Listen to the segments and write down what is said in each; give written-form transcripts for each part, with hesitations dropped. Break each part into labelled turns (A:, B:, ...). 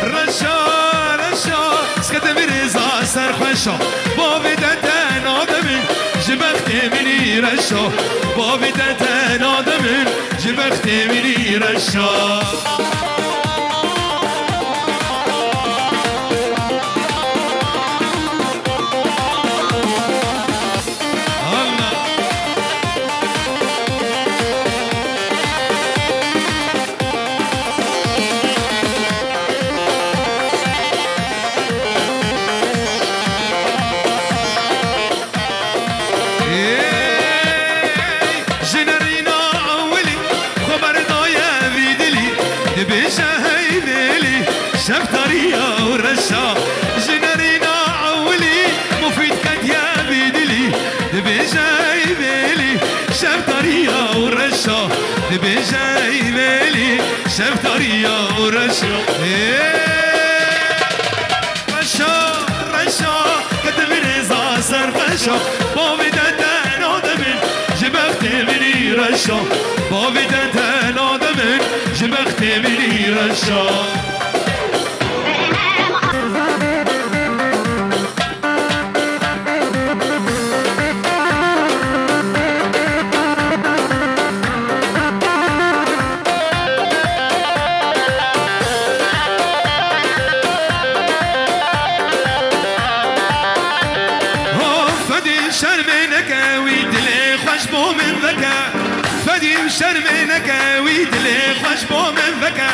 A: رشا رشا سكت مرزا سرخوشا بابي دتن آدمين جبخت مني رشا بابي دتن آدمين جبخت مني رشا شفتريا ورشا جنرينا عولي مفيد كد يا بيدلي دبيجاي بيلي شفتريا ورشا دبيجاي بيلي شفتريا ورشا رشا رشا كتب رزا سرفشا بابي دتن آدمين جبخت مني رشا بابي دتن آدمين جبخت مني رشا شرمينك ويدلي خشبو من فكا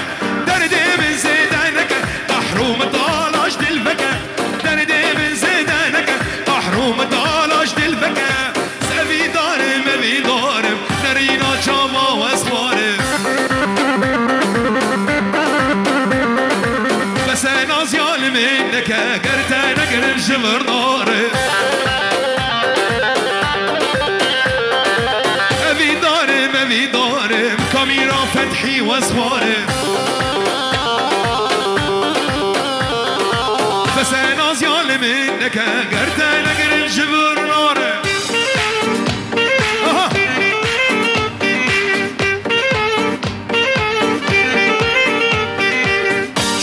A: دردي من زيدانك محروم طالاش دلفكا دردي من زيدانك محروم طالاش دلفكا سبي دارم بي دارم نرينا شاما واسوارم بس انا زيال منك قرتانك نجمر نارم دارم كاميرا فتحي واسوارم بس انا زيال منك قرتنا قرن جبر نارم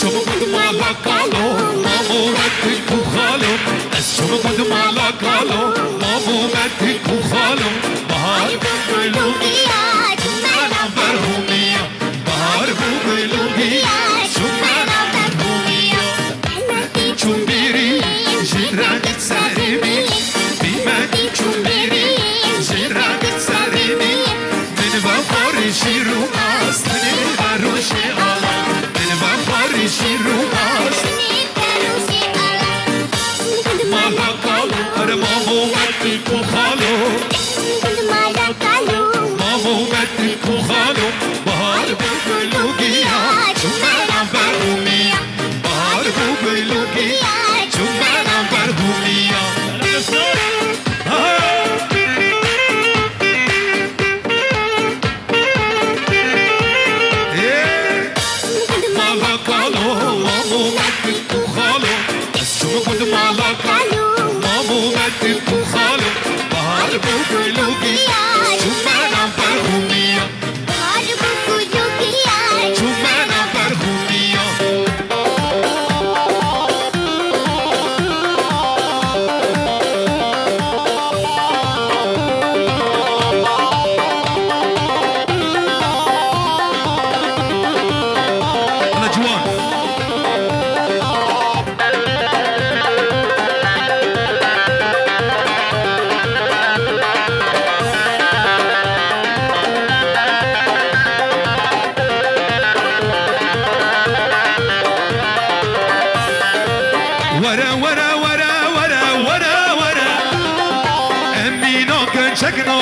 A: شوفوا قد ما لقالو مامو مدك وخالو شوفوا قد ما لقالو مامو مدك وخالو بهار بقلوبي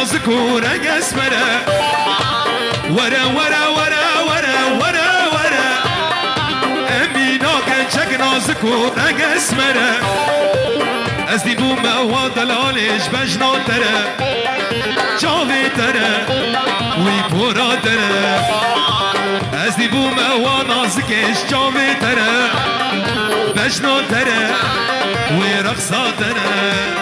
A: ذكورة قسمرة ورا ورا ورا ورا ورا ورا أمينا كان شكنا ذكورة قسمرة أزدي بوما وضلالش بجنا ترى جاوي ترى ويبورا ترى أزدي بوما ونازكش جاوي ترى بجنا ترى ورقصا ترى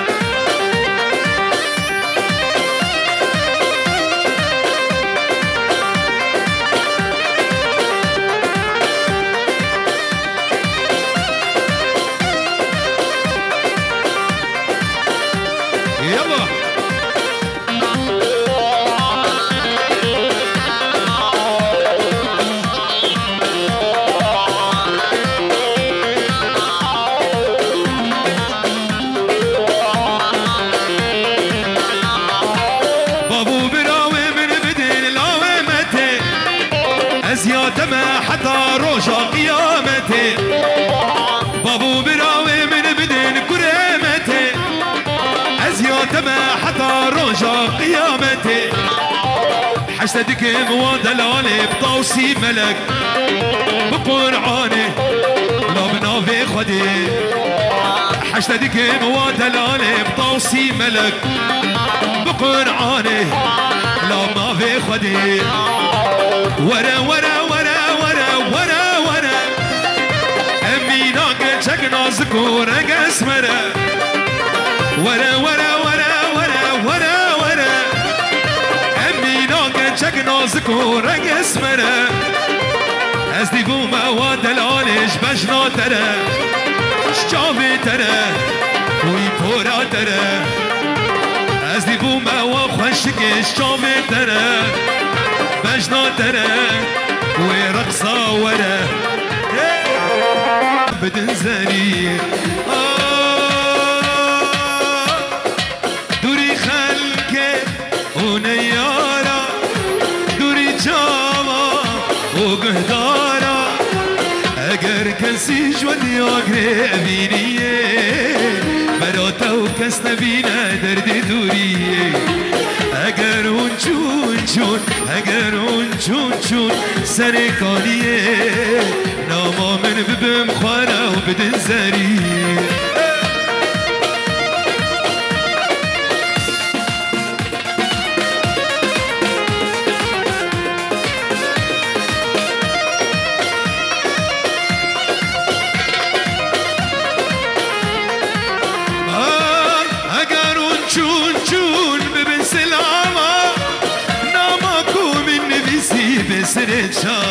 A: روجا قيامتي بابو براوي من بدن كرامتي أزيات ما حتى روجا قيامتي حشتك موادلاني بطوسي ملك بقرعاني لا بنافي خدي حشتك موادلاني بطوسي ملك بقرعاني لا ما في خدي ورا ورا ورا ورا ورا ورا أمي ناقة نازك ورق اسمرة ورا ورا ورا ورا ورا ورا أمي ناقة نازك ورق اسمرة أزدي بوما وادلانش بجنا ترى شجابي ترى ويبورا ترى أزدي بوما وخشك شجابي ترى بجنا ترى ورقصة ورا بدن زاني دوري خلقه ونيارا دوري جاما وقهدارا اگر کسی جوانی آگره بینیه براتا و کس نبینه درد دوریه اگر اون چون چون اگر اون چون چون سرکانیه ناما من ببم خواره و بدن زریه سرچا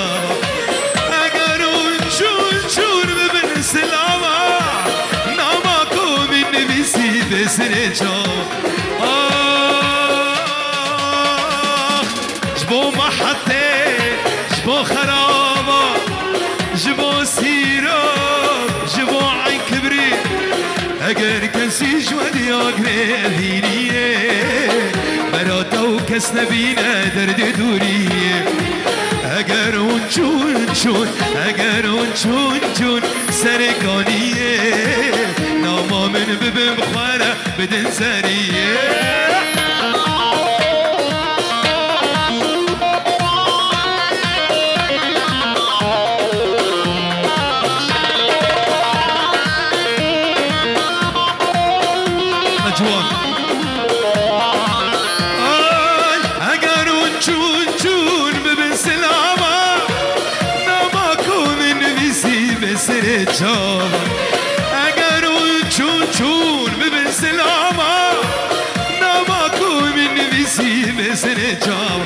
A: اگر اون چون چون ببین سلاما ناماکو می نویسی به سرچا جبو محطه جبو خرابا جبو سیرا جبو عین کبری اگر کسی جوانی آگره بینیه براتا و کس نبینه درد دوریه اگر اون چون چون اگر اون چون چون سرکانیه ناما من ببین بخواره بدن زریه مجوان اگر اون چون چون ببین سلاما ناماکو من نویسی به سر جام اگر اون چون چون ببین سلاما ناماکو من نویسی به سر جام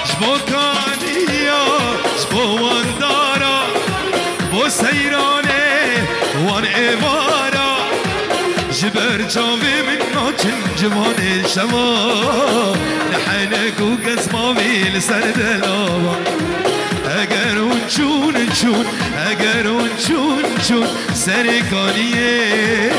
A: جبو کانیا جبو واندارا بو سیرانه وان ایوارا جبر جاوی من ناچن جوان شما نحنك وقسمامي لسر دلابا اگر اون چون چون اگر اون چون چون سرکانیه